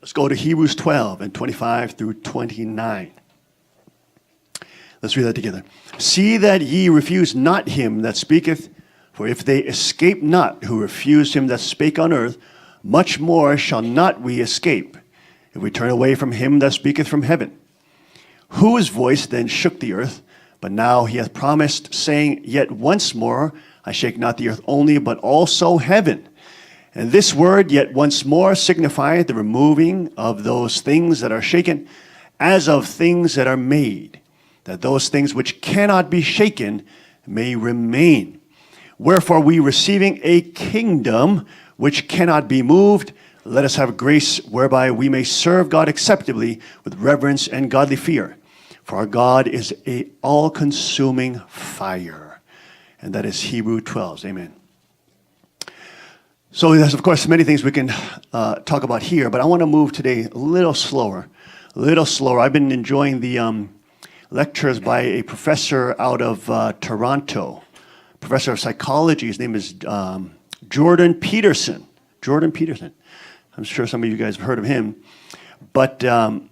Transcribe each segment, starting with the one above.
Let's go to Hebrews 12 and 25 through 29. Let's read that together. See that ye refuse not him that speaketh, for if they escape not who refused him that spake on earth, much more shall not we escape, if we turn away from him that speaketh from heaven. Whose voice then shook the earth, but now he hath promised, saying, Yet once more I shake not the earth only, but also heaven. And this word, yet once more, signifieth the removing of those things that are shaken, as of things that are made, that those things which cannot be shaken may remain. Wherefore we, receiving a kingdom which cannot be moved, let us have grace whereby we may serve God acceptably with reverence and godly fear. For our God is a all-consuming fire. And that is Hebrews 12. Amen. So there's, of course, many things we can talk about here, but I want to move today a little slower. I've been enjoying the lectures by a professor out of Toronto, professor of psychology. His name is Jordan Peterson. I'm sure some of you guys have heard of him. But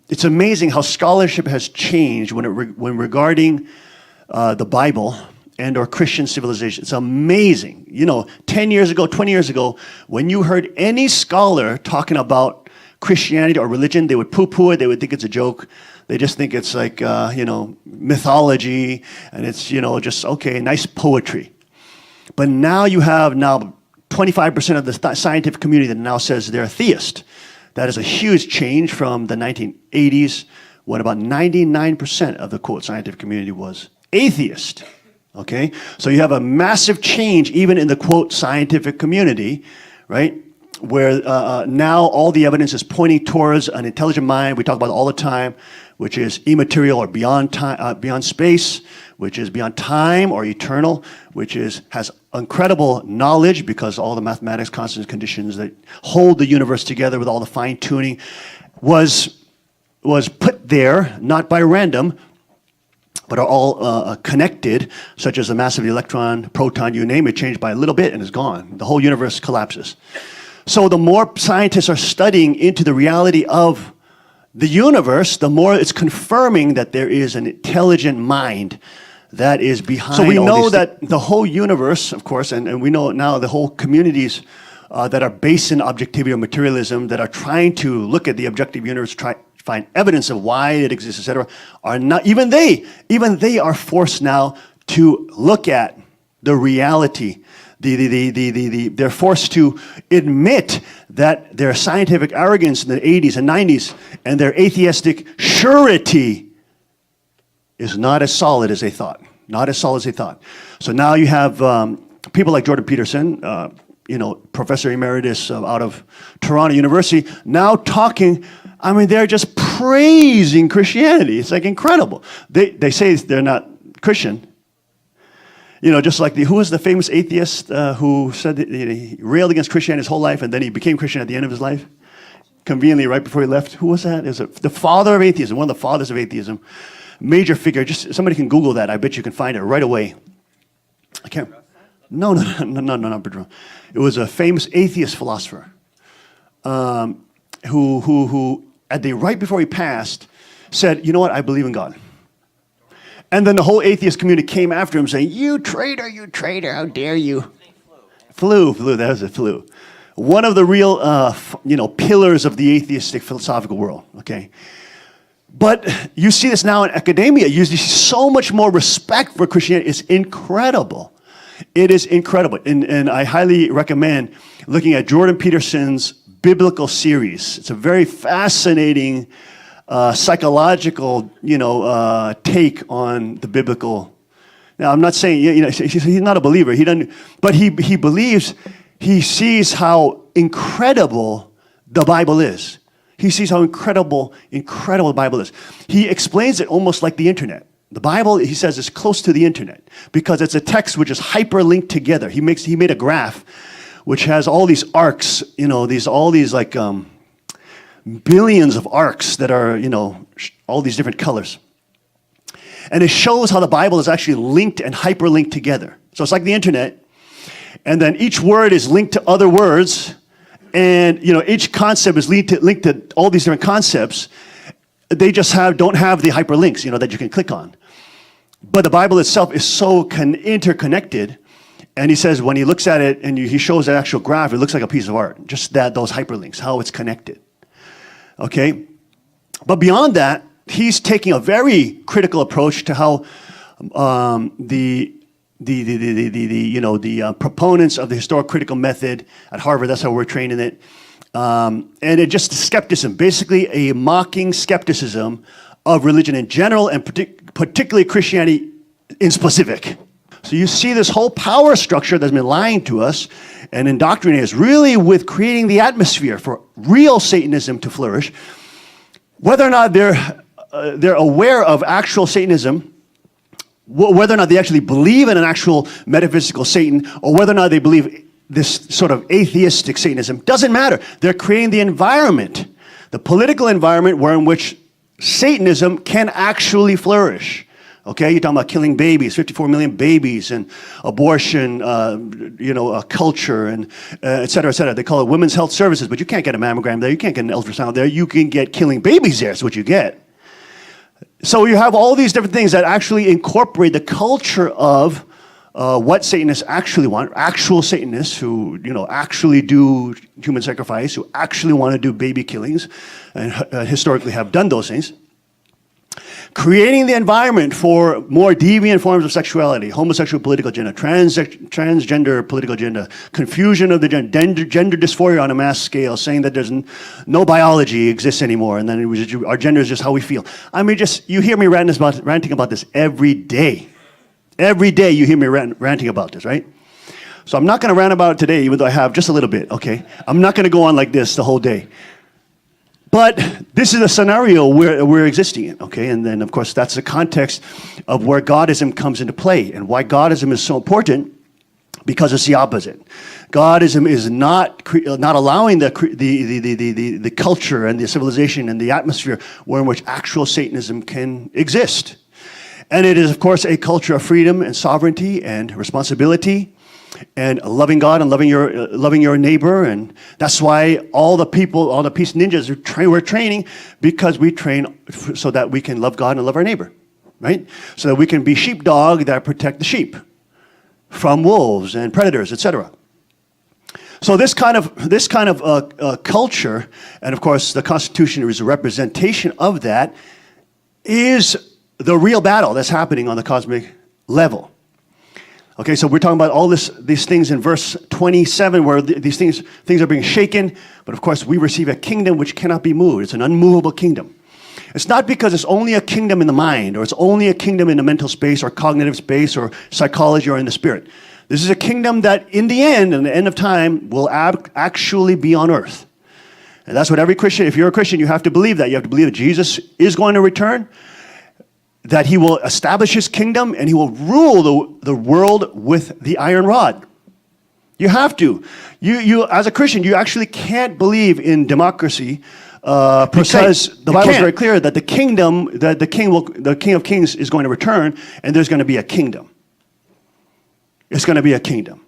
it's amazing how scholarship has changed when regarding the Bible and or Christian civilization. It's amazing. 10 years ago, 20 years ago, when you heard any scholar talking about Christianity or religion, they would poo-poo it. They would think it's a joke. They just think it's like, mythology, and it's, just, okay, nice poetry. But now you have 25% of the scientific community that now says they're theist. That is a huge change from the 1980s, when about 99% of the, quote, scientific community was atheist. Okay? So you have a massive change even in the, quote, scientific community, right? Where now all the evidence is pointing towards an intelligent mind. We talk about it all the time, which is immaterial or beyond time, beyond space, which is beyond time or eternal, which has incredible knowledge because all the mathematics, constants, conditions that hold the universe together with all the fine tuning was put there not by random, but are all connected, such as the mass of the electron, proton, you name it, changed by a little bit and is gone. The whole universe collapses. So the more scientists are studying into the reality of the universe, the more it's confirming that there is an intelligent mind that is behind. So we know that the whole universe, of course, and we know now the whole communities that are based in objectivity or materialism, that are trying to look at the objective universe, try to find evidence of why it exists, etc., are not, even they are forced now to look at the reality. They're forced to admit that their scientific arrogance in the 80s and 90s and their atheistic surety is not as solid as they thought. So now you have people like Jordan Peterson, Professor Emeritus out of Toronto University, now talking, they're just praising Christianity. It's like incredible. They say they're not Christian. Just like who was the famous atheist who said that he railed against Christianity his whole life and then he became Christian at the end of his life? Conveniently, right before he left. Who was that? It was the father of atheism, one of the fathers of atheism. Major figure. Just somebody can Google that. I bet you can find it right away. I can't. No, not Bertrand. It was a famous atheist philosopher who right before he passed, said, you know what, I believe in God. And then the whole atheist community came after him saying, you traitor, how dare you? Flu, that was a flu. One of the real, pillars of the atheistic philosophical world, okay? But you see this now in academia. You see so much more respect for Christianity. It's incredible. It is incredible. And I highly recommend looking at Jordan Peterson's biblical series. It's a very fascinating psychological, take on the biblical. Now, I'm not saying, he's not a believer. But he believes, he sees how incredible the Bible is. He sees how incredible the Bible is. He explains it almost like the internet. The Bible, he says, is close to the internet because it's a text which is hyperlinked together. He made a graph which has all these arcs, all these like billions of arcs that are, all these different colors. And it shows how the Bible is actually linked and hyperlinked together. So it's like the internet. And then each word is linked to other words. And each concept is linked to all these different concepts. They just don't have the hyperlinks, that you can click on. But the Bible itself is so interconnected. And he says when he looks at it and he shows the actual graph, it looks like a piece of art. Just those hyperlinks, how it's connected. Okay? But beyond that, he's taking a very critical approach to how the proponents of the historical critical method at Harvard, that's how we're trained in it, and it just skepticism, basically a mocking skepticism of religion in general and particularly Christianity in specific. So you see this whole power structure that's been lying to us and indoctrinating us really with creating the atmosphere for real Satanism to flourish. Whether or not they're aware of actual Satanism, whether or not they actually believe in an actual metaphysical Satan, or whether or not they believe this sort of atheistic Satanism, doesn't matter. They're creating the environment, the political environment in which Satanism can actually flourish. Okay, you're talking about killing babies, 54 million babies, and abortion, culture, and et cetera, et cetera. They call it women's health services, but you can't get a mammogram there. You can't get an ultrasound there. You can get killing babies there. That's what you get. So you have all these different things that actually incorporate the culture of what Satanists actually want, actual Satanists who, actually do human sacrifice, who actually want to do baby killings, and historically have done those things. Creating the environment for more deviant forms of sexuality, homosexual political agenda, transgender political agenda, confusion of the gender dysphoria on a mass scale, saying that there's no biology exists anymore, and then our gender is just how we feel. I mean, you hear me ranting about this every day. Every day you hear me ranting about this, right? So I'm not going to rant about it today, even though I have just a little bit, okay? I'm not going to go on like this the whole day. But this is a scenario where we're existing in, okay? And then, of course, that's the context of where Godism comes into play and why Godism is so important, because it's the opposite. Godism is not allowing the culture and the civilization and the atmosphere in which actual Satanism can exist. And it is, of course, a culture of freedom and sovereignty and responsibility, and loving God and loving your neighbor. And that's why all the peace ninjas we're training, because we train so that we can love God and love our neighbor, right? So that we can be sheepdog that protect the sheep from wolves and predators, etc. So this kind of culture, and of course the Constitution is a representation of that, is the real battle that's happening on the cosmic level. Okay, so we're talking about all these things in verse 27, where these things are being shaken, but of course we receive a kingdom which cannot be moved. It's an unmovable kingdom. It's not because it's only a kingdom in the mind, or it's only a kingdom in the mental space, or cognitive space, or psychology, or in the spirit. This is a kingdom that in the end of time, will actually be on earth. And that's what every Christian, if you're a Christian, you have to believe that. You have to believe that Jesus is going to return, that he will establish his kingdom, and he will rule the world with the iron rod. You have to. You as a Christian, you actually can't believe in democracy because the Bible is very clear that the King of Kings is going to return, and there's going to be a kingdom. It's going to be a kingdom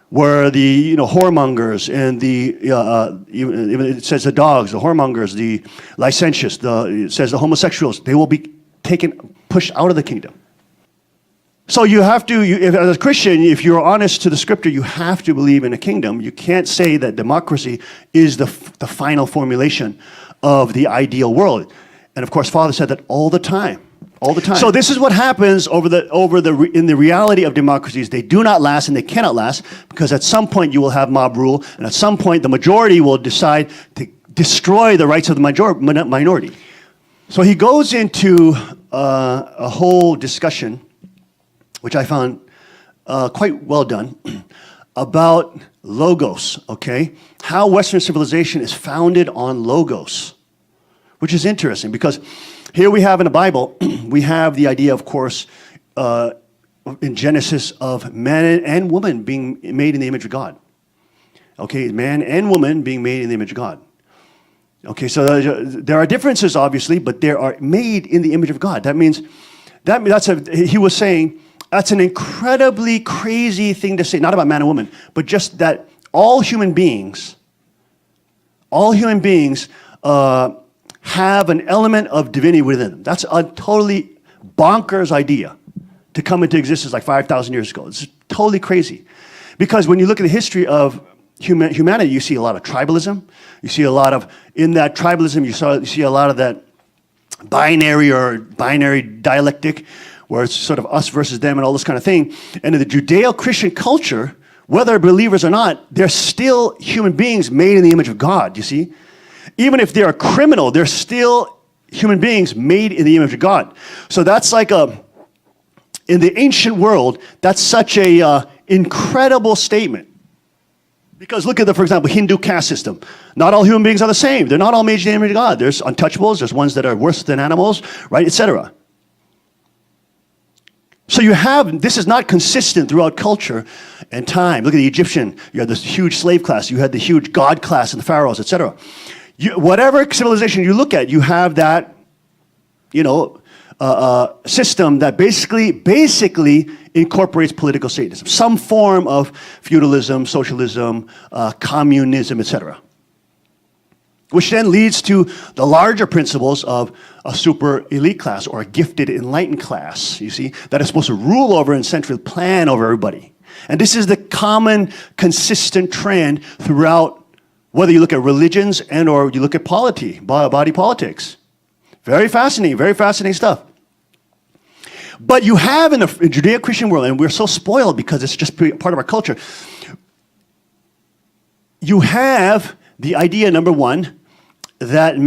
where the whoremongers and it says the dogs, the whoremongers, the licentious, it says the homosexuals, they will be pushed out of the kingdom. So you have to, as a Christian, if you're honest to the scripture, you have to believe in a kingdom. You can't say that democracy is the final formulation of the ideal world. And of course, Father said that all the time. So this is what happens in the reality of democracies. They do not last, and they cannot last, because at some point you will have mob rule, and at some point the majority will decide to destroy the rights of the minority. So he goes into a whole discussion, which I found quite well done, about logos, okay? How Western civilization is founded on logos, which is interesting, because here we have in the Bible, we have the idea, of course, in Genesis, of man and woman being made in the image of God. Okay, man and woman being made in the image of God. Okay, so there are differences, obviously, but they are made in the image of God. That means, he was saying, that's an incredibly crazy thing to say, not about man and woman, but just that all human beings All human beings have an element of divinity within them. That's a totally bonkers idea to come into existence like 5,000 years ago. It's totally crazy. Because when you look at the history of humanity, you see a lot of tribalism. You see a lot of, in that tribalism, you see a lot of that binary dialectic, where it's sort of us versus them and all this kind of thing. And in the Judeo-Christian culture, whether believers or not, they're still human beings made in the image of God, you see? Even if they're a criminal, they're still human beings made in the image of God. So that's like in the ancient world, that's such a incredible statement. Because look at for example, Hindu caste system. Not all human beings are the same. They're not all made in the image of God. There's untouchables, there's ones that are worse than animals, right, etc. So this is not consistent throughout culture and time. Look at the Egyptian. You had this huge slave class. You had the huge god class and the pharaohs, etc. Whatever civilization you look at, you have that, system that basically incorporates political statism, some form of feudalism, socialism, communism, etc. Which then leads to the larger principles of a super elite class or a gifted enlightened class, you see, that is supposed to rule over and centrally plan over everybody. And this is the common, consistent trend throughout, whether you look at religions and or you look at body politics. Very fascinating stuff. But you have in the Judeo-Christian world, and we're so spoiled because it's just part of our culture, you have the idea, number one, that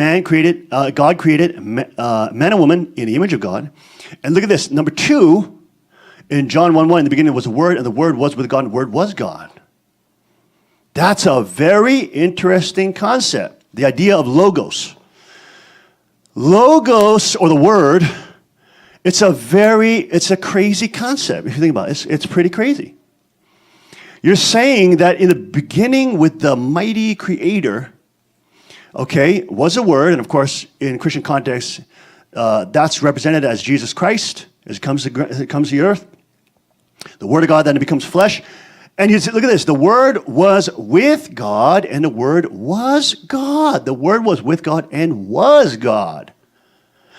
God created man and woman in the image of God. And look at this. Number two, in John 1:1, in the beginning was the Word, and the Word was with God, and the Word was God. That's a very interesting concept, the idea of logos. Logos, or the Word, it's a crazy concept, if you think about it. It's pretty crazy. You're saying that in the beginning with the mighty Creator, was a Word, and of course, in Christian context, that's represented as Jesus Christ, as it comes to the earth. The Word of God then becomes flesh. And you see, look at this. The Word was with God, and the Word was God. The Word was with God and was God.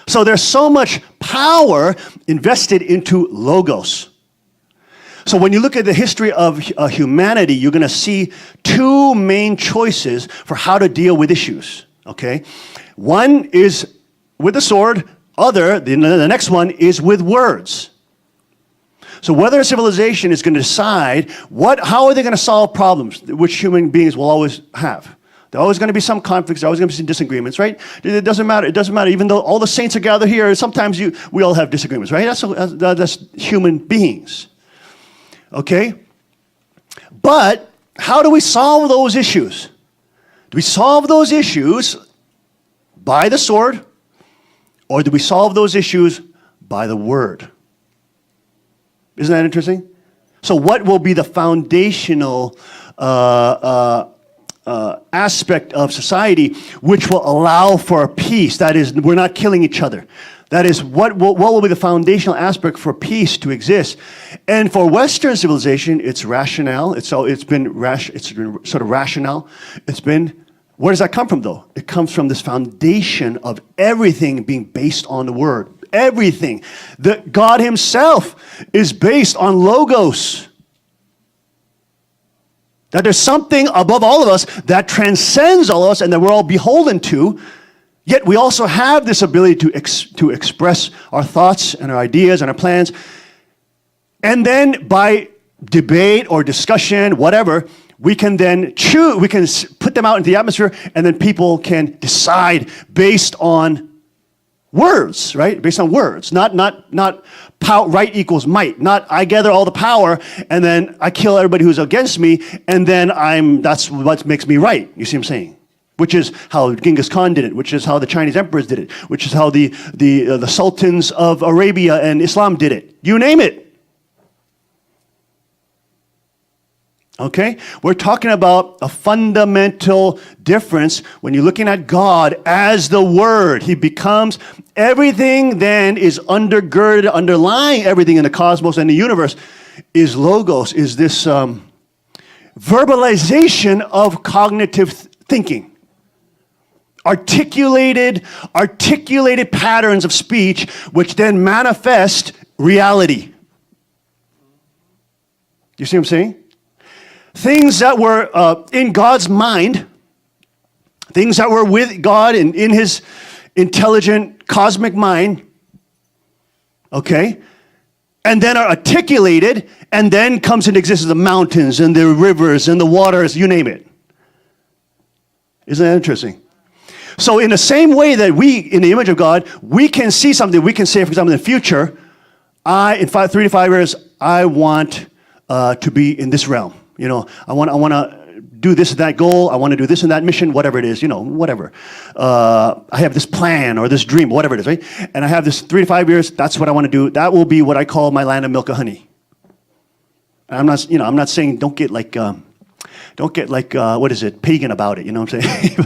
So there's so much power invested into logos. So when you look at the history of humanity, you're going to see two main choices for how to deal with issues. One is with the sword. The next one is with words. So whether a civilization is going to decide how are they going to solve problems which human beings will always have. There's always going to be some conflicts. There's always going to be some disagreements, right? It doesn't matter. It doesn't matter. Even though all the saints are gathered here, sometimes we all have disagreements, right? That's human beings. But how do we solve those issues? Do we solve those issues by the sword, or do we solve those issues by the Word? Isn't that interesting? So what will be the foundational aspect of society which will allow for peace? That is, we're not killing each other. That is, what will be the foundational aspect for peace to exist? And for Western civilization, it's rationale. It's been sort of rationale. Where does that come from, though? It comes from this foundation of everything being based on the Word. Everything. God Himself is based on logos. That there's something above all of us that transcends all of us and that we're all beholden to. Yet we also have this ability to express our thoughts and our ideas and our plans. And then by debate or discussion, whatever, we can then we can put them out into the atmosphere, and then people can decide based on words, right? Based on words, not right equals might. Not I gather all the power and then I kill everybody who's against me, and then that's what makes me right. You see what I'm saying? Which is how Genghis Khan did it, which is how the Chinese emperors did it, which is how the sultans of Arabia and Islam did it. You name it. We're talking about a fundamental difference when you're looking at God as the Word. He becomes everything. Then is undergirded, underlying everything in the cosmos and the universe is logos, is this verbalization of cognitive thinking. articulated patterns of speech, which then manifest reality. You see what I'm saying? Things that were in God's mind, things that were with God and in his intelligent cosmic mind, okay, and then are articulated, and then comes into existence the mountains and the rivers and the waters, you name it. Isn't that interesting? So in the same way that we, in the image of God, we can see something, we can say, for example, in the future, in 3 to 5 years, I want to be in this realm. You know, I want to do this and that goal. I want to do this and that mission, whatever it is, you know, whatever. I have this plan or this dream, whatever it is, right? And I have this 3 to 5 years. That's what I want to do. That will be what I call my land of milk and honey. And I'm not saying don't get like, what is it, pagan about it, you know what I'm saying?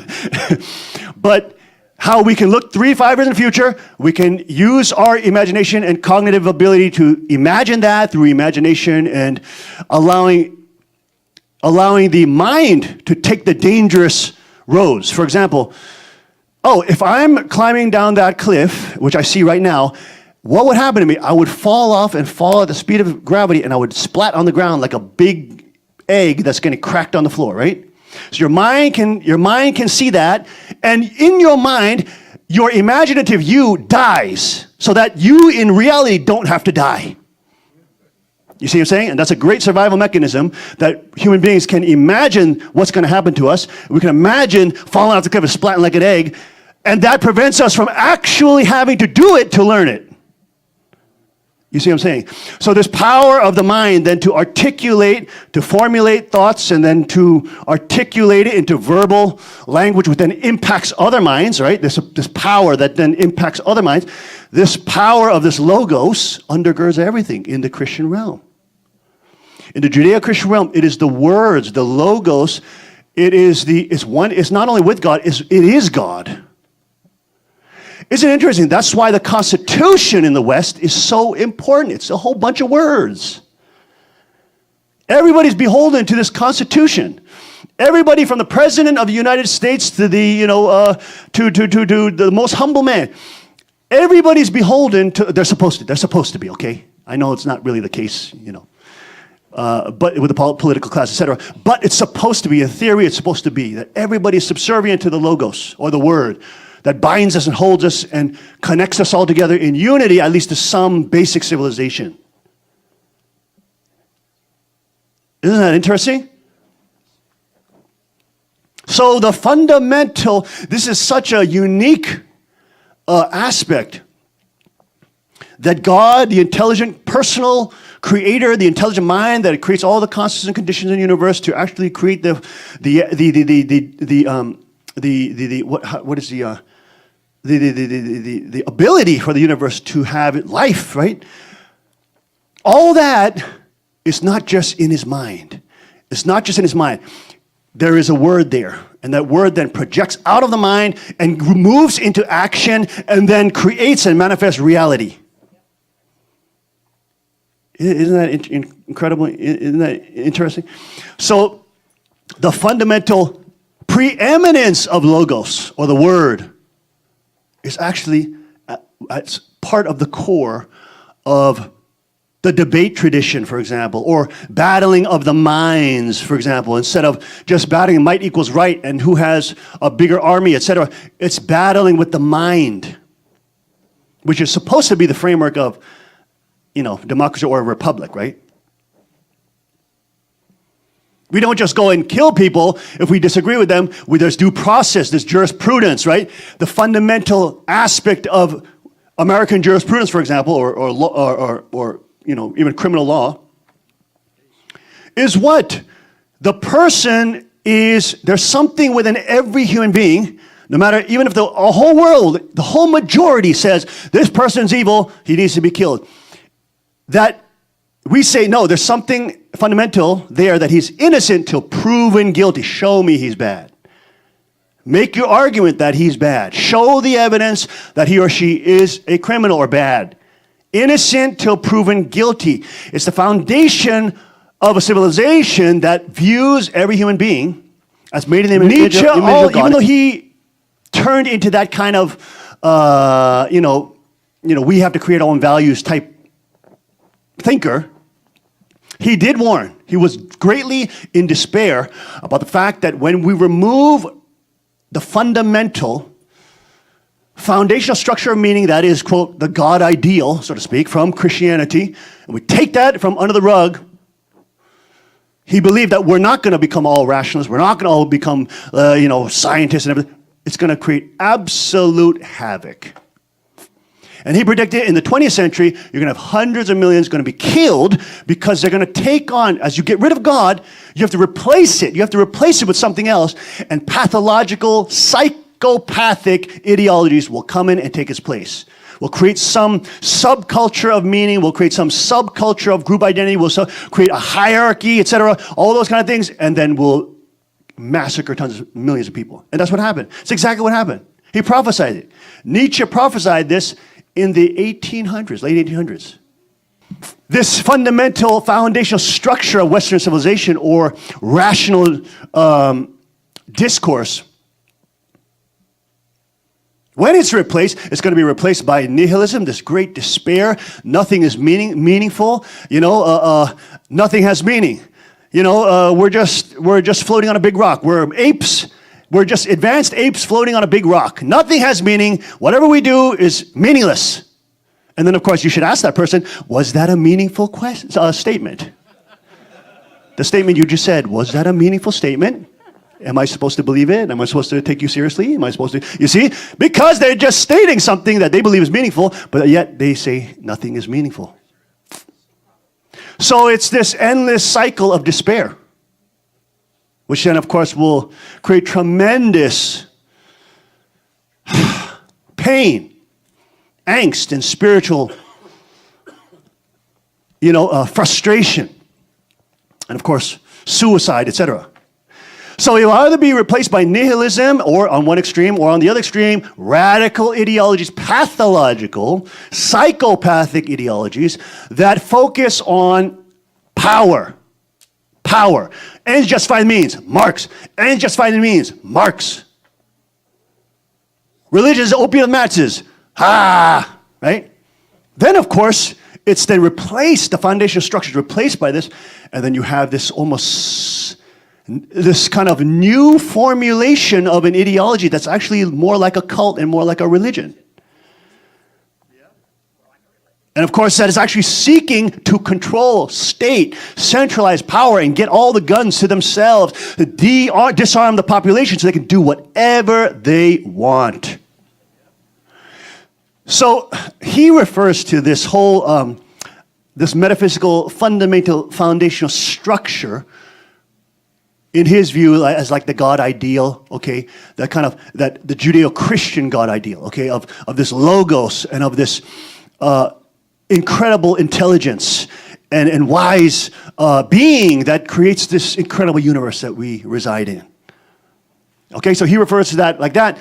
But how we can look 3 to 5 years in the future, we can use our imagination and cognitive ability to imagine that through imagination and allowing the mind to take the dangerous roads. For example, if I'm climbing down that cliff, which I see right now, what would happen to me? I would fall off and fall at the speed of gravity, and I would splat on the ground like a big egg that's getting cracked on the floor, right? So your mind can see that, and in your mind, your imaginative you dies, so that you in reality don't have to die. You see what I'm saying? And that's a great survival mechanism that human beings can imagine what's going to happen to us. We can imagine falling off the cliff and splatting like an egg, and that prevents us from actually having to do it to learn it. You see what I'm saying? So there's power of the mind then to articulate, to formulate thoughts, and then to articulate it into verbal language, which then impacts other minds, right? This power that then impacts other minds. This power of this logos undergirds everything in the Christian realm. In the Judeo-Christian realm, it is the words, the logos. It's not only with God, it is God. Isn't it interesting? That's why the Constitution in the West is so important. It's a whole bunch of words. Everybody's beholden to this Constitution. Everybody from the President of the United States to the, to the most humble man. Everybody's beholden to, they're supposed to be, okay? I know it's not really the case, but with the political class, etc. But it's supposed to be, in theory, it's supposed to be that everybody is subservient to the logos, or the word, that binds us and holds us and connects us all together in unity, at least to some basic civilization. Isn't that interesting? So the fundamental, this is such a unique aspect that God, the intelligent personal creator, the intelligent mind that creates all the constants and conditions in the universe to actually create the ability for the universe to have life, right? All that is not just in his mind. It's not just in his mind. There is a word there, and that word then projects out of the mind and moves into action and then creates and manifests reality. Isn't that incredible? Isn't that interesting? So the fundamental preeminence of logos, or the word, is actually it's part of the core of the debate tradition, for example, or battling of the minds, for example. Instead of just battling might equals right and who has a bigger army, etc., it's battling with the mind, which is supposed to be the framework of, democracy or a republic, right? We don't just go and kill people if we disagree with them. There's due process, there's jurisprudence, right? The fundamental aspect of American jurisprudence, for example, or even criminal law, is what? The person is, there's something within every human being, no matter, even if the whole world, the whole majority says, this person's evil, he needs to be killed. That we say, no, there's something fundamental there that he's innocent till proven guilty. Show me he's bad. Make your argument that he's bad. Show the evidence that he or she is a criminal or bad. Innocent till proven guilty. It's the foundation of a civilization that views every human being as made in the image of God. Even though he turned into that kind of, we have to create our own values type thinker, he did warn. He was greatly in despair about the fact that when we remove the fundamental foundational structure of meaning, that is, quote, the God ideal, so to speak, from Christianity, and we take that from under the rug, he believed that we're not going to become all rationalists, we're not going to all become, scientists and everything. It's going to create absolute havoc. And he predicted in the 20th century, you're going to have hundreds of millions going to be killed because they're going to take on, as you get rid of God, you have to replace it. You have to replace it with something else. And pathological, psychopathic ideologies will come in and take its place. We'll create some subculture of meaning. We'll create some subculture of group identity. We'll create a hierarchy, etc. All those kind of things. And then we'll massacre millions of people. And that's what happened. It's exactly what happened. He prophesied it. Nietzsche prophesied this in the 1800s, late 1800s. This fundamental foundational structure of Western civilization or rational discourse, when it's replaced, it's going to be replaced by nihilism, this great despair. Nothing is meaningful. Nothing has meaning. We're just floating on a big rock. We're apes. We're just advanced apes floating on a big rock. Nothing has meaning. Whatever we do is meaningless. And then, of course, you should ask that person, was that a meaningful statement? The statement you just said, was that a meaningful statement? Am I supposed to believe it? Am I supposed to take you seriously? Am I supposed to? You see? Because they're just stating something that they believe is meaningful, but yet they say nothing is meaningful. So it's this endless cycle of despair, which then, of course, will create tremendous pain, angst, and spiritual, frustration, and, of course, suicide, etc. So it will either be replaced by nihilism, or on one extreme, or on the other extreme, radical ideologies, pathological, psychopathic ideologies that focus on power. Power. Ends justify the means. Marx. Ends justify the means. Marx. Religion is the opium of the masses. Right? Then, of course, it's then replaced, the foundational structure is replaced by this, and then you have this kind of new formulation of an ideology that's actually more like a cult and more like a religion. And of course, that is actually seeking to control state, centralize power, and get all the guns to themselves, disarm the population so they can do whatever they want. So he refers to this whole, this metaphysical, fundamental, foundational structure, in his view, as like the God ideal, okay, the Judeo-Christian God ideal, okay, of this logos and of this incredible intelligence and wise being that creates this incredible universe that we reside in. Okay, so he refers to that like that.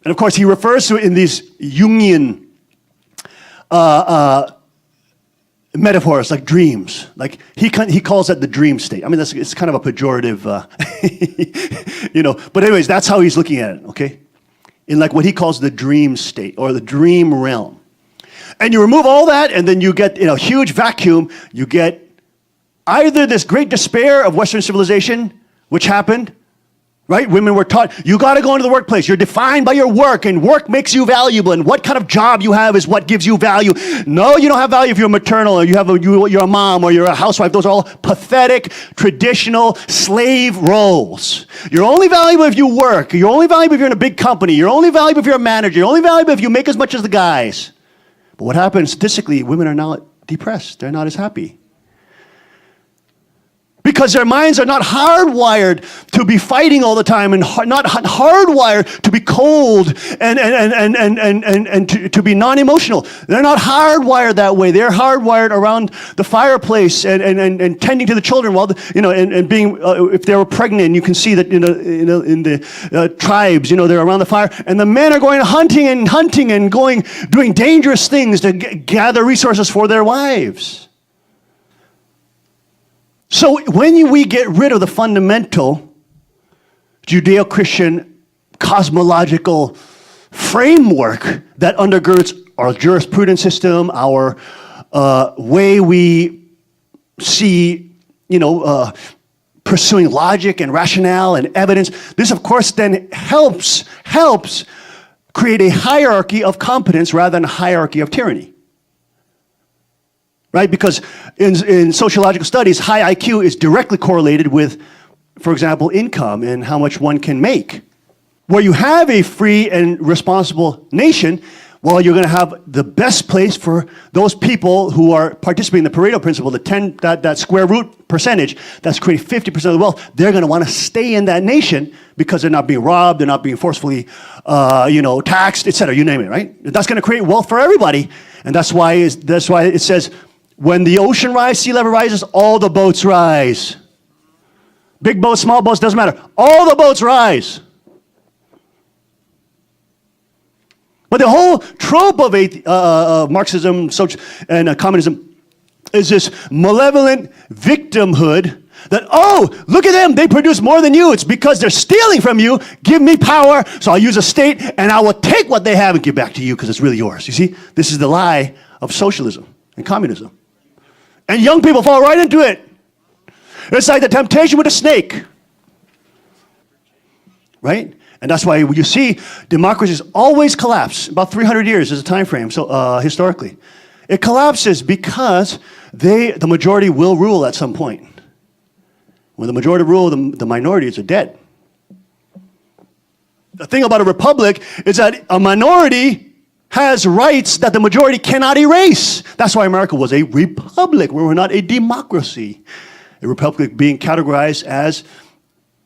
And of course, he refers to it in these Jungian metaphors, like dreams. Like he calls that the dream state. I mean, it's kind of a pejorative, But anyways, that's how he's looking at it, okay? In like what he calls the dream state or the dream realm. And you remove all that, and then you get, in a huge vacuum, you get either this great despair of Western civilization, which happened, right? Women were taught, you got to go into the workplace. You're defined by your work, and work makes you valuable, and what kind of job you have is what gives you value. No, you don't have value if you're maternal, or you're a mom, or you're a housewife. Those are all pathetic, traditional slave roles. You're only valuable if you work. You're only valuable if you're in a big company. You're only valuable if you're a manager. You're only valuable if you make as much as the guys. But what happens statistically, women are now depressed. They're not as happy. Because their minds are not hardwired to be fighting all the time and not hardwired to be cold and to be non-emotional. They're not hardwired that way. They're hardwired around the fireplace and tending to the children while and being if they were pregnant. You can see that in the tribes, they're around the fire, and the men are going hunting and doing dangerous things to gather resources for their wives. So when we get rid of the fundamental Judeo-Christian cosmological framework that undergirds our jurisprudence system, our way we see, pursuing logic and rationale and evidence. This, of course, then helps create a hierarchy of competence rather than a hierarchy of tyranny. Right? Because in sociological studies, high IQ is directly correlated with, for example, income and how much one can make. Where you have a free and responsible nation, well, you're going to have the best place for those people who are participating in the Pareto principle, that square root percentage that's creating 50% of the wealth. They're going to want to stay in that nation because they're not being robbed, they're not being forcefully, taxed, etc. You name it, right? That's going to create wealth for everybody, and that's why it says, when the ocean rises, sea level rises, all the boats rise. Big boats, small boats, doesn't matter. All the boats rise. But the whole trope of Marxism and communism is this malevolent victimhood that, oh, look at them, they produce more than you. It's because they're stealing from you. Give me power, so I'll use a state, and I will take what they have and give back to you because it's really yours. You see, this is the lie of socialism and communism. And young people fall right into it. It's like the temptation with a snake. Right? And that's why you see democracies always collapse. About 300 years is a time frame, so historically. It collapses because the majority will rule at some point. When the majority rule, the minorities are dead. The thing about a republic is that a minority has rights that the majority cannot erase. That's why America was a republic. We were not a democracy. A republic being categorized as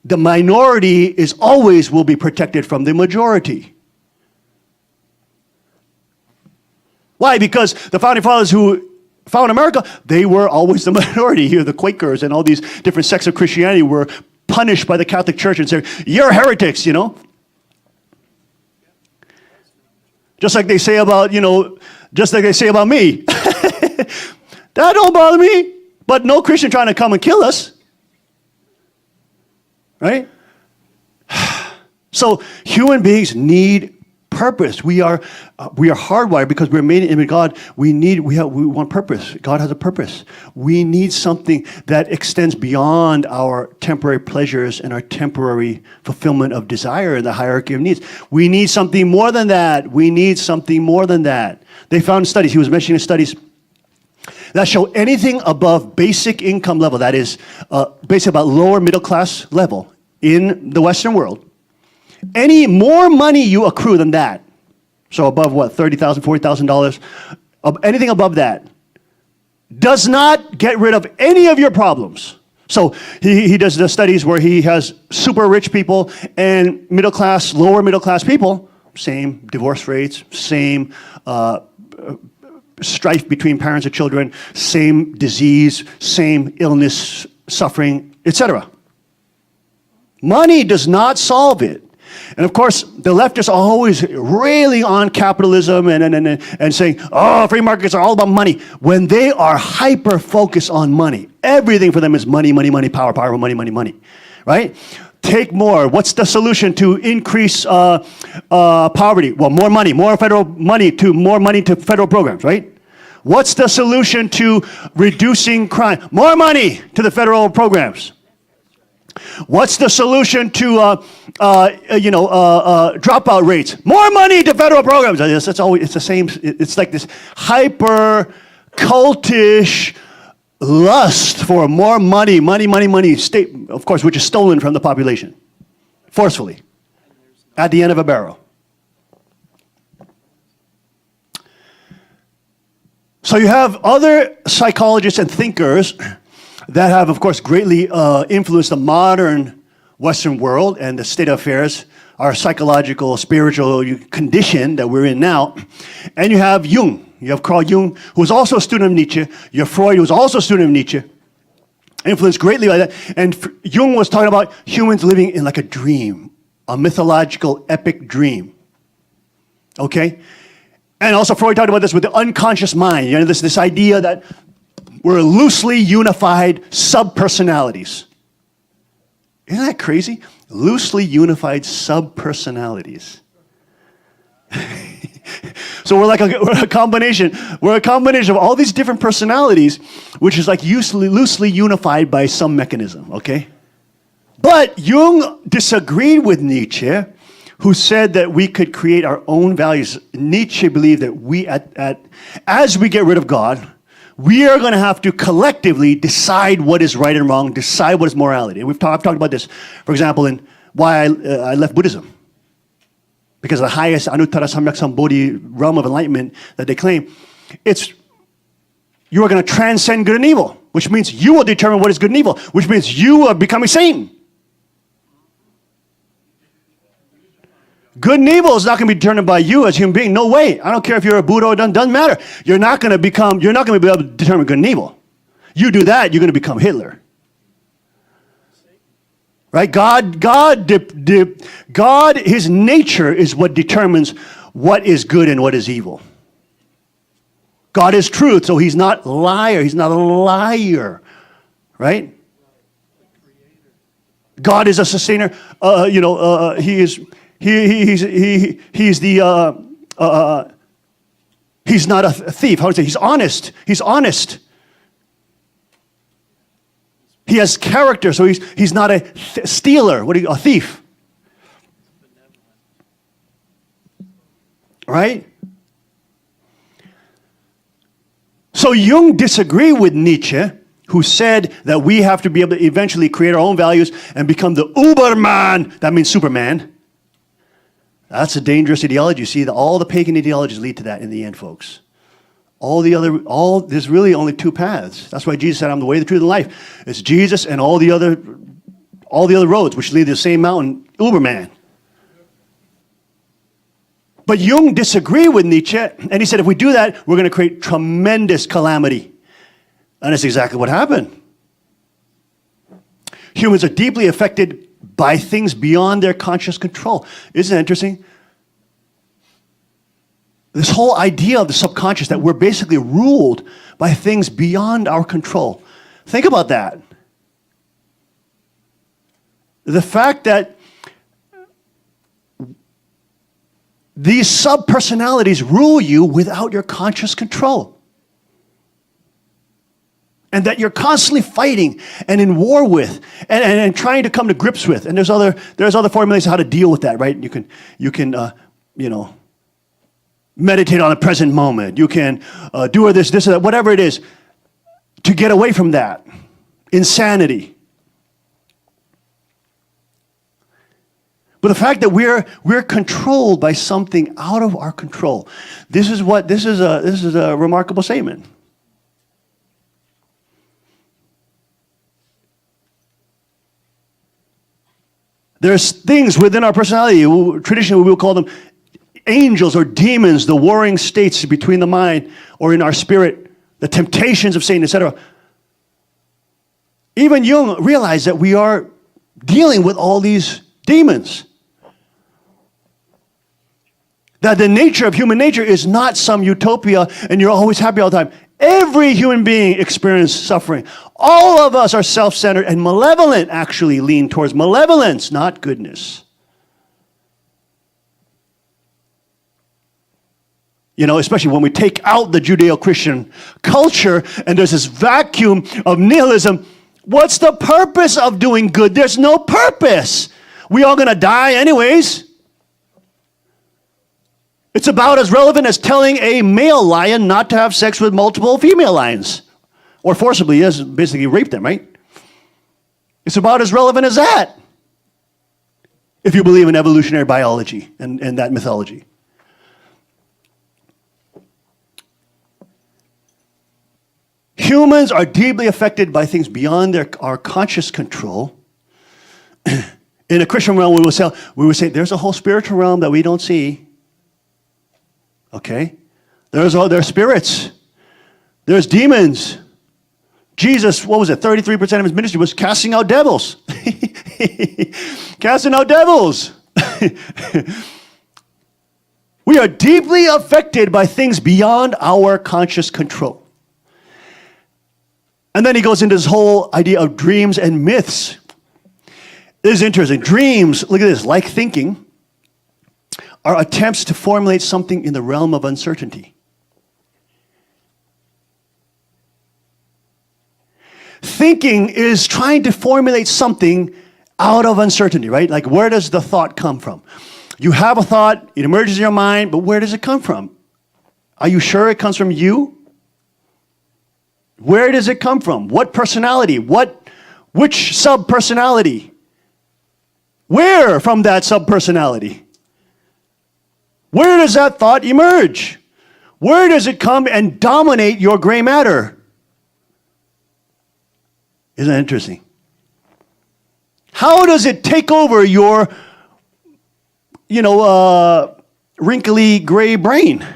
the minority is always will be protected from the majority. Why? Because the founding fathers who found America, they were always the minority. Here, the Quakers and all these different sects of Christianity were punished by the Catholic Church and said, "You're heretics," Just like they say about, just like they say about me. That don't bother me. But no Christian trying to come and kill us. Right? So human beings need purpose. We are hardwired because we're made in the image of God. We want purpose. God has a purpose. We need something that extends beyond our temporary pleasures and our temporary fulfillment of desire in the hierarchy of needs. We need something more than that. We need something more than that. They found studies, he was mentioning studies that show anything above basic income level, that is basically about lower middle class level in the Western world. Any more money you accrue than that, so above what, $30,000, $40,000, anything above that, does not get rid of any of your problems. So he does the studies where he has super rich people and middle class, lower middle class people, same divorce rates, same strife between parents and children, same disease, same illness, suffering, etc. Money does not solve it. And of course, the leftists are always railing on capitalism and saying, oh, free markets are all about money, when they are hyper-focused on money. Everything for them is money, money, money, power, power, money, money, money, right? Take more. What's the solution to increase poverty? Well, more money, more money to federal programs, right? What's the solution to reducing crime? More money to the federal programs. What's the solution to dropout rates? More money to federal programs. It's the same. It's like this hyper cultish lust for more money, state, of course, which is stolen from the population, forcefully, at the end of a barrel. So you have other psychologists and thinkers that have, of course, greatly influenced the modern Western world and the state of affairs, our psychological, spiritual condition that we're in now. And you have Jung. You have Carl Jung, who was also a student of Nietzsche. You have Freud, who was also a student of Nietzsche, influenced greatly by that. And Jung was talking about humans living in like a dream, a mythological, epic dream. Okay? And also Freud talked about this with the unconscious mind. This idea that we're loosely unified subpersonalities. Isn't that crazy? loosely unified subpersonalities. So we're a combination. We're a combination of all these different personalities, which is like loosely unified by some mechanism, okay? But Jung disagreed with Nietzsche, who said that we could create our own values. Nietzsche believed that as we get rid of God, we are going to have to collectively decide what is right and wrong, decide what is morality. And I've talked about this, for example, in why I left Buddhism. Because the highest Anuttara Samyak Sambodhi realm of enlightenment that they claim, you are going to transcend good and evil, which means you will determine what is good and evil, which means you are becoming Satan. Good and evil is not going to be determined by you as a human being. No way. I don't care if you're a Buddha or it doesn't matter. You're not going to be able to determine good and evil. You do that, you're going to become Hitler. Right? God, his nature is what determines what is good and what is evil. God is truth, so he's not a liar. He's not a liar. Right? God is a sustainer. He's not a thief. How would I say? He's honest. He's honest. He has character, so he's not a stealer. A thief? Right? So Jung disagreed with Nietzsche, who said that we have to be able to eventually create our own values and become the Uberman. That means Superman. That's a dangerous ideology. You see, all the pagan ideologies lead to that in the end, folks. There's really only two paths. That's why Jesus said, I'm the way, the truth, and the life. It's Jesus and all the other roads, which lead to the same mountain, Uberman. But Jung disagreed with Nietzsche, and he said, if we do that, we're going to create tremendous calamity. And that's exactly what happened. Humans are deeply affected by things beyond their conscious control. Isn't that interesting? This whole idea of the subconscious, that we're basically ruled by things beyond our control. Think about that. The fact that these subpersonalities rule you without your conscious control. And that you're constantly fighting and in war with and trying to come to grips with. And there's other formulas how to deal with that, right? You can meditate on the present moment. You can do this or that, whatever it is, to get away from that. Insanity. But the fact that we're controlled by something out of our control. This is a remarkable statement. There's things within our personality, traditionally we will call them angels or demons, the warring states between the mind or in our spirit, the temptations of Satan, etc. Even Jung realized that we are dealing with all these demons. That the nature of human nature is not some utopia and you're always happy all the time. Every human being experiences suffering. All of us are self-centered and malevolent, actually lean towards malevolence, not goodness. Especially when we take out the Judeo-Christian culture and there's this vacuum of nihilism. What's the purpose of doing good? There's no purpose. We all gonna die anyways. It's about as relevant as telling a male lion not to have sex with multiple female lions. Or forcibly, yes, basically rape them, right? It's about as relevant as that. If you believe in evolutionary biology and that mythology. Humans are deeply affected by things beyond our conscious control. In a Christian realm, we would say there's a whole spiritual realm that we don't see. Okay? There's spirits. There's demons. Jesus, 33% of his ministry was casting out devils. Casting out devils. We are deeply affected by things beyond our conscious control. And then he goes into this whole idea of dreams and myths. This is interesting. Dreams, look at this, like thinking, are attempts to formulate something in the realm of uncertainty. Thinking is trying to formulate something out of uncertainty, right? Like, where does the thought come from? You have a thought, it emerges in your mind, but where does it come from? Are you sure it comes from you? Where does it come from? What personality? Which sub-personality? Where from that sub-personality? Where does that thought emerge? Where does it come and dominate your gray matter? Isn't that interesting? How does it take over your, wrinkly gray brain?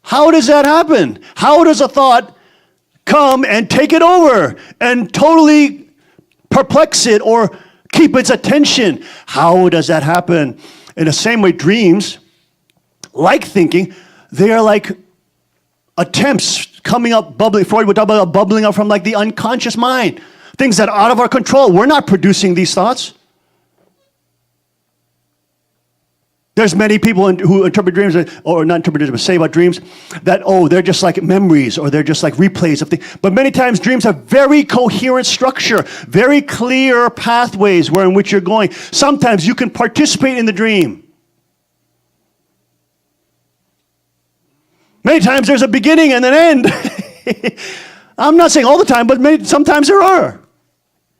How does that happen? How does a thought come and take it over and totally perplex it or keep its attention? How does that happen? In the same way, dreams, like thinking, they are like attempts coming up, bubbling. Freud would talk about bubbling up from like the unconscious mind. Things that are out of our control. We're not producing these thoughts. There's many people who interpret dreams, or not interpret dreams, but say about dreams that, they're just like memories, or they're just like replays of things. But many times dreams have very coherent structure, very clear pathways in which you're going. Sometimes you can participate in the dream. Many times there's a beginning and an end. I'm not saying all the time, but sometimes there are.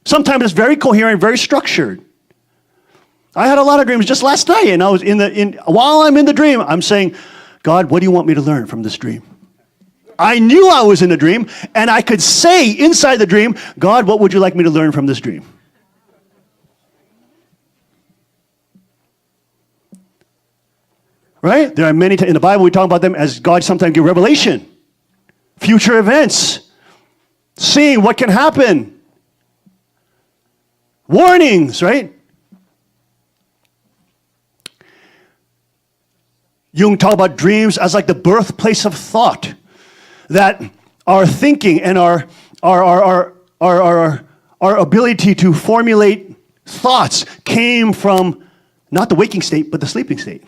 Sometimes it's very coherent, very structured. I had a lot of dreams just last night, and I was while I'm in the dream, I'm saying, God, what do you want me to learn from this dream? I knew I was in a dream, and I could say inside the dream, God, what would you like me to learn from this dream? Right? There are many in the Bible, we talk about them as God sometimes give revelation, future events, seeing what can happen, warnings, right? Jung talked about dreams as like the birthplace of thought, that our thinking and our ability to formulate thoughts came from not the waking state, but the sleeping state.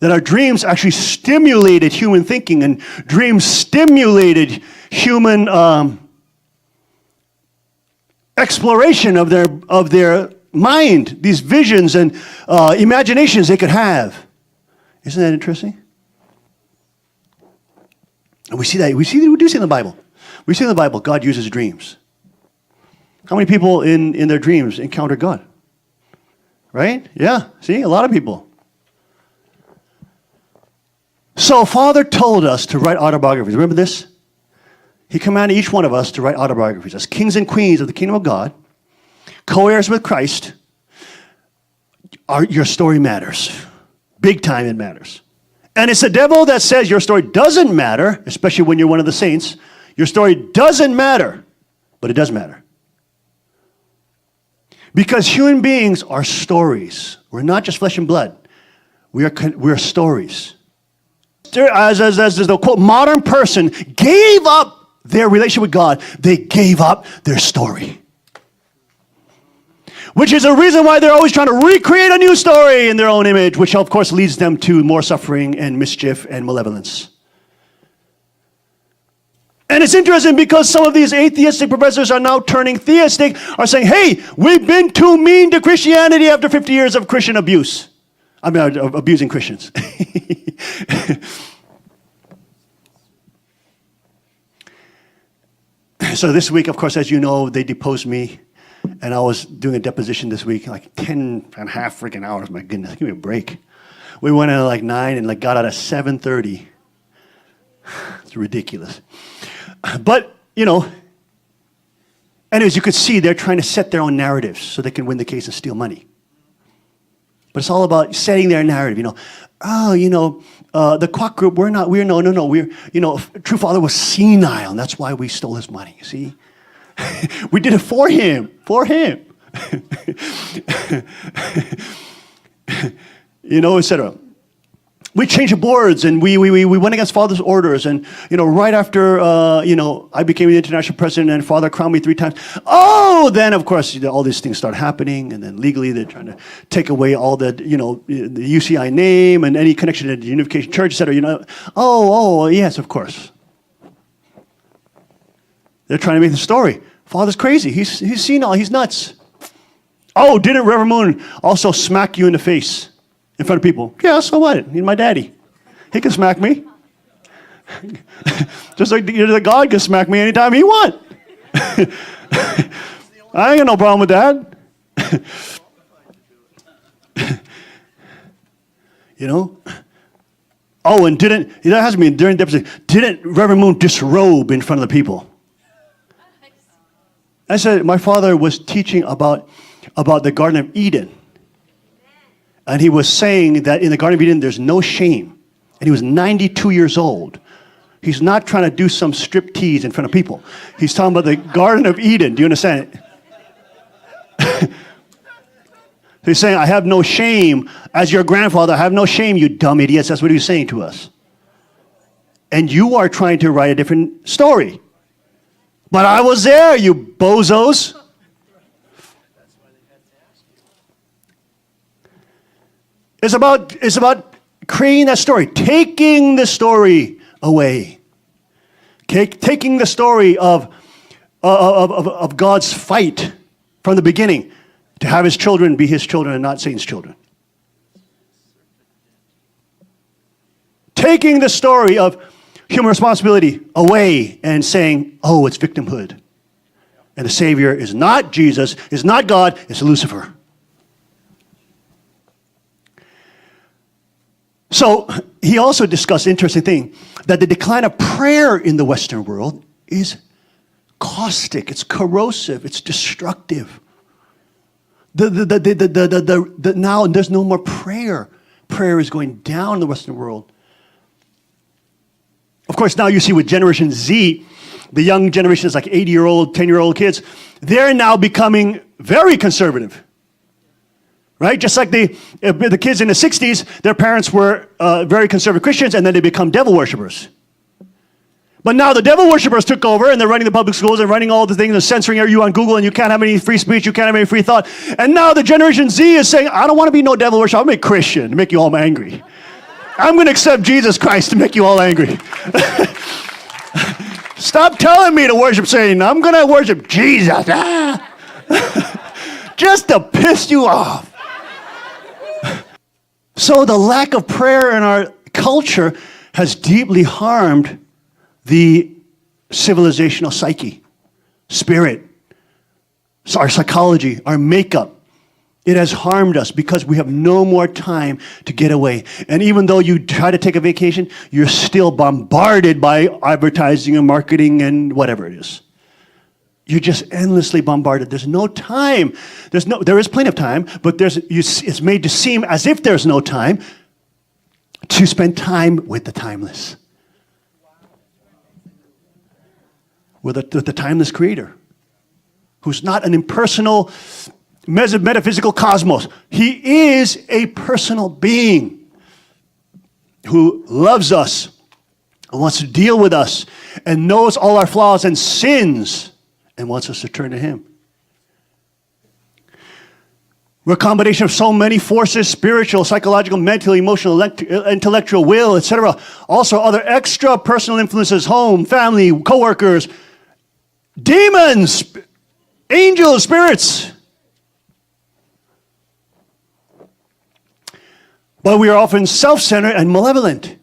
That our dreams actually stimulated human thinking, and dreams stimulated human exploration of their mind, these visions and imaginations they could have. Isn't that interesting? And we do see in the Bible. We see in the Bible God uses dreams. How many people in their dreams encounter God? Right? Yeah, see, a lot of people. So Father told us to write autobiographies. Remember this? He commanded each one of us to write autobiographies as kings and queens of the kingdom of God, co-heirs with Christ. Your story matters. Big time it matters. And it's the devil that says your story doesn't matter, especially when you're one of the saints. Your story doesn't matter, but it does matter. Because human beings are stories. We're not just flesh and blood. We're stories. As the quote, modern person gave up their relationship with God, they gave up their story. Which is a reason why they're always trying to recreate a new story in their own image, which of course leads them to more suffering and mischief and malevolence. And it's interesting because some of these atheistic professors are now turning theistic, are saying, hey, we've been too mean to Christianity after 50 years of Christian abuse. Of abusing Christians. So this week, of course, as you know, they deposed me. And I was doing a deposition this week, like 10 and a half freaking hours. My goodness, give me a break. We went in at like 9 and like got out at 7:30. It's ridiculous. But, anyways, you could see they're trying to set their own narratives so they can win the case and steal money. But it's all about setting their narrative, the Quack group, True Father was senile, and that's why we stole his money, see? We did it for him. Etc. We changed the boards, and we went against Father's orders. And, right after, I became the international president and Father crowned me 3 times. Oh, then, of course, all these things start happening. And then legally, they're trying to take away all the UCI name and any connection to the Unification Church, et cetera. Oh, yes, of course. They're trying to make the story. Father's crazy. He's senile. He's nuts. Oh, didn't Reverend Moon also smack you in the face? In front of people. Yeah, so what? He's my daddy. He can smack me. Just like the God can smack me anytime he wants. I ain't got no problem with that. Oh, and that hasn't been during the episode. Didn't Reverend Moon disrobe in front of the people? I said, my father was teaching about the Garden of Eden. And he was saying that in the Garden of Eden, there's no shame. And he was 92 years old. He's not trying to do some strip tease in front of people. He's talking about the Garden of Eden. Do you understand it? He's saying, I have no shame. As your grandfather, I have no shame, you dumb idiots. That's what he was saying to us. And you are trying to write a different story. But I was there, you bozos. It's about creating that story, taking the story away, taking the story of God's fight from the beginning to have his children be his children and not Satan's children. Taking the story of human responsibility away and saying, oh, it's victimhood. And the Savior is not Jesus, is not God, it's Lucifer. So he also discussed, interesting thing, that the decline of prayer in the Western world is caustic, it's corrosive, it's destructive. Now there's no more prayer. Prayer is going down in the Western world. Of course, now you see with Generation Z, the young generation is like 80-year-old, 10-year-old kids, they're now becoming very conservative. Right? Just like the kids in the 60s, their parents were very conservative Christians, and then they become devil worshippers. But now the devil worshippers took over, and they're running the public schools and running all the things and censoring you on Google, and you can't have any free speech, you can't have any free thought. And now the Generation Z is saying, I don't want to be no devil worshiper, I'm a Christian to make you all angry. I'm going to accept Jesus Christ to make you all angry. Stop telling me to worship Satan. I'm going to worship Jesus. Just to piss you off. So the lack of prayer in our culture has deeply harmed the civilizational psyche, spirit, our psychology, our makeup. It has harmed us because we have no more time to get away. And even though you try to take a vacation, you're still bombarded by advertising and marketing and whatever it is. You're just endlessly bombarded. There's no time. There is plenty of time, but it's made to seem as if there's no time to spend time with the timeless. With the timeless creator, who's not an impersonal, metaphysical cosmos. He is a personal being who loves us and wants to deal with us and knows all our flaws and sins and wants us to turn to him. We're a combination of so many forces, spiritual, psychological, mental, emotional, intellectual, will, etc. Also other extra personal influences, home, family, co-workers, demons, angels, spirits. But we are often self-centered and malevolent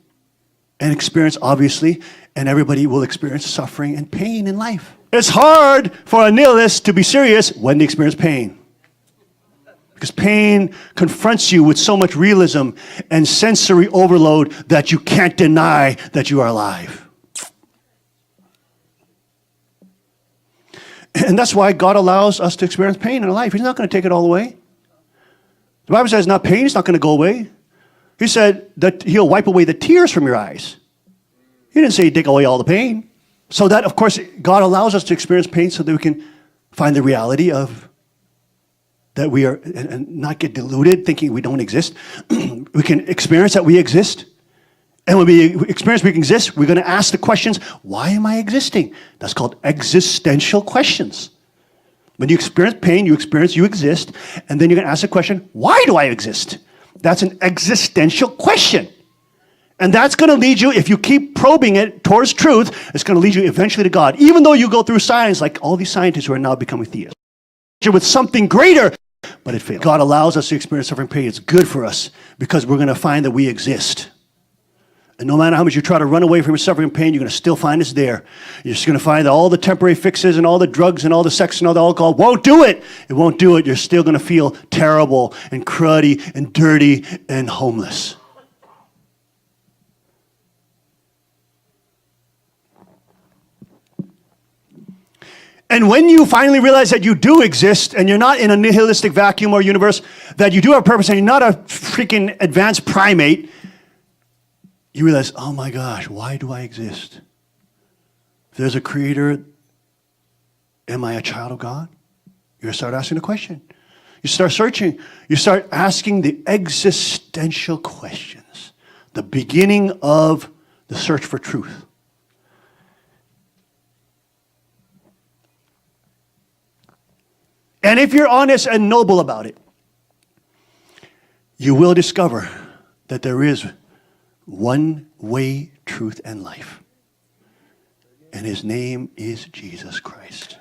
and experience, obviously, and everybody will experience suffering and pain in life. It's hard for a nihilist to be serious when they experience pain. Because pain confronts you with so much realism and sensory overload that you can't deny that you are alive. And that's why God allows us to experience pain in our life. He's not going to take it all away. The Bible says not pain, it's not going to go away. He said that he'll wipe away the tears from your eyes. He didn't say he'd take away all the pain. So that, of course, God allows us to experience pain so that we can find the reality of that we are, and not get deluded thinking we don't exist. We can experience that we exist And when we experience we exist, we're going to ask the questions, why am I existing? That's called existential questions. When you experience pain, you exist, and then you're going to ask the question, why do I exist? That's an existential question. And that's going to lead you, if you keep probing it towards truth, it's going to lead you eventually to God. Even though you go through science, like all these scientists who are now becoming theists. With something greater, but it fails. God allows us to experience suffering pain. It's good for us because we're going to find that we exist. And no matter how much you try to run away from your suffering and pain, you're going to still find it's there. You're just going to find that all the temporary fixes and all the drugs and all the sex and all the alcohol won't do it. It won't do it. You're still going to feel terrible and cruddy and dirty and homeless. And when you finally realize that you do exist and you're not in a nihilistic vacuum or universe, that you do have purpose and you're not a freaking advanced primate, you realize, oh my gosh, why do I exist? If there's a creator, am I a child of God? You're going to start asking the question. You start searching. You start asking the existential questions. The beginning of the search for truth. And if you're honest and noble about it, you will discover that there is one way, truth, and life. And his name is Jesus Christ.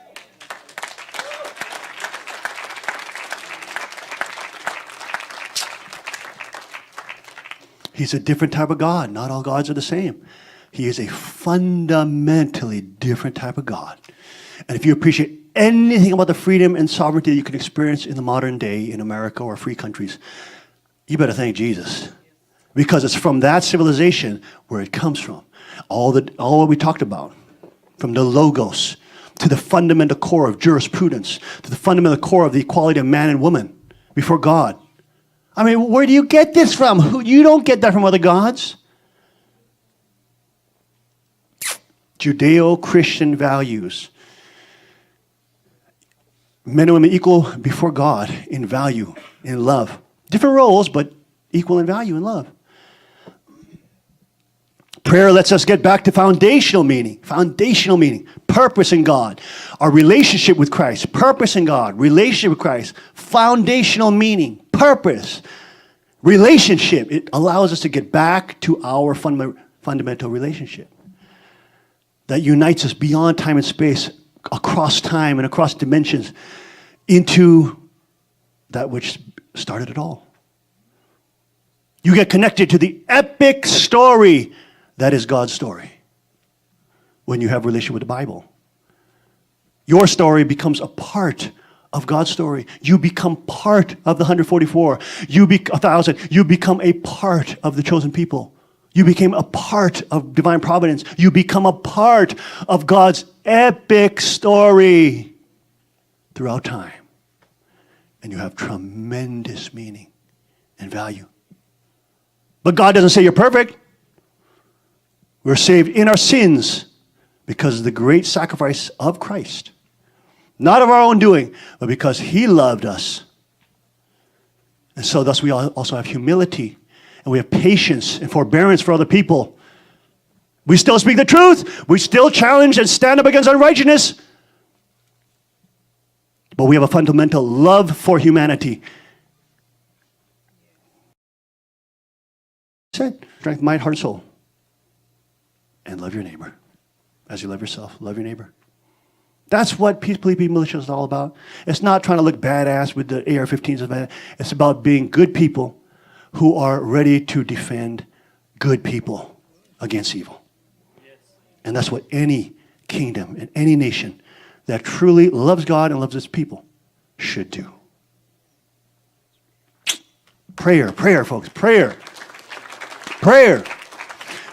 He's a different type of God. Not all gods are the same. He is a fundamentally different type of God. And if you appreciate anything about the freedom and sovereignty that you can experience in the modern day in America or free countries, you better thank Jesus. Because it's from that civilization where it comes from. All what we talked about, from the logos to the fundamental core of jurisprudence, to the fundamental core of the equality of man and woman before God. I mean, where do you get this from? You don't get that from other gods. Judeo-Christian values. Men and women equal before God in value, in love. Different roles, but equal in value and love. Prayer lets us get back to foundational meaning, purpose in God, our relationship with Christ, purpose in God, relationship with Christ, foundational meaning, purpose, relationship. It allows us to get back to our fundamental relationship that unites us beyond time and space, across time and across dimensions, into that which started it all. You get connected to the epic story that is God's story when you have a relationship with the Bible. Your story becomes a part of God's story. You become part of the 144. 1,000. You become a part of the chosen people. You became a part of divine providence. You become a part of God's epic story throughout time. And you have tremendous meaning and value. But God doesn't say you're perfect. We're saved in our sins because of the great sacrifice of Christ. Not of our own doing, but because he loved us. And so thus we also have humility, and we have patience and forbearance for other people. We still speak the truth. We still challenge and stand up against unrighteousness. But we have a fundamental love for humanity. Strength, mind, heart, soul. And love your neighbor as you love yourself. Love your neighbor. That's what Peacekeeping Militia is all about. It's not trying to look badass with the AR-15s. It's about being good people who are ready to defend good people against evil. Yes. And that's what any kingdom and any nation that truly loves God and loves its people should do. Prayer, folks, prayer.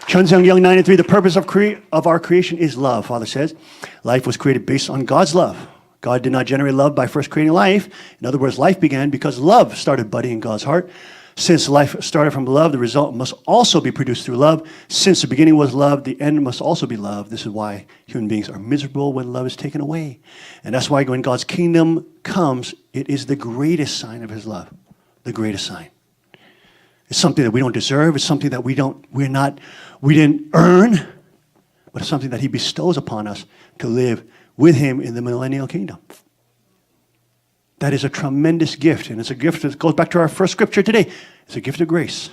Chun Seung Young 93, the purpose of our creation is love, Father says. Life was created based on God's love. God did not generate love by first creating life. In other words, life began because love started budding in God's heart. Since life started from love, the result must also be produced through love. Since the beginning was love, the end must also be love. This is why human beings are miserable when love is taken away. And that's why when God's kingdom comes, it is the greatest sign of his love. The greatest sign. It's something that we don't deserve. It's something that we're not we didn't earn, but it's something that he bestows upon us to live with him in the millennial kingdom. That is a tremendous gift, and it's a gift that goes back to our first scripture today. It's a gift of grace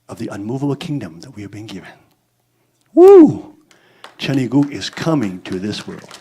of the unmovable kingdom that we have been given. Woo! Chaniguk is coming to this world.